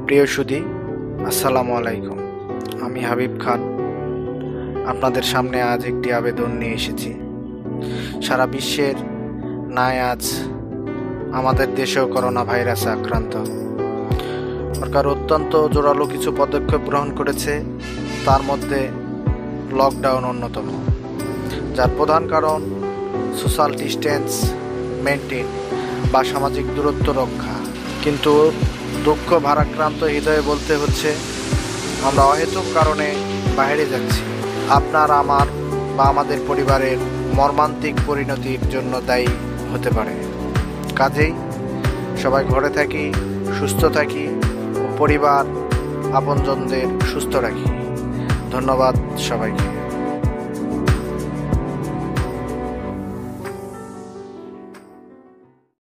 প্রিয় সুধী, আসসালামু আলাইকুম। আমি হাবিব খান আপনাদের সামনে আজ একটি আবেদন নিয়ে এসেছি। সারা বিশ্বের ন্যায় আজ আমাদের দেশেও করোনা ভাইরাসে আক্রান্ত। সরকার অত্যন্ত জোরালো কিছু পদক্ষেপ গ্রহণ করেছে, তার মধ্যে লকডাউন অন্যতম, যার প্রধান কারণ সোশ্যাল ডিস্টেন্স মেনটেন বা সামাজিক দূরত্ব রক্ষা। কিন্তু দুঃখ ভারাক্রান্ত হৃদয়ে বলতে হচ্ছে, আমরা অহেতুক কারণে বাইরে যাচ্ছি। আপনার, আমার বা আমাদের পরিবারের মর্মান্তিক পরিণতির জন্য দায়ী হতে পারে। কাজেই সবাই ঘরে থাকি, সুস্থ থাকি ও পরিবার আপনজনদের সুস্থ রাখি। ধন্যবাদ সবাইকে।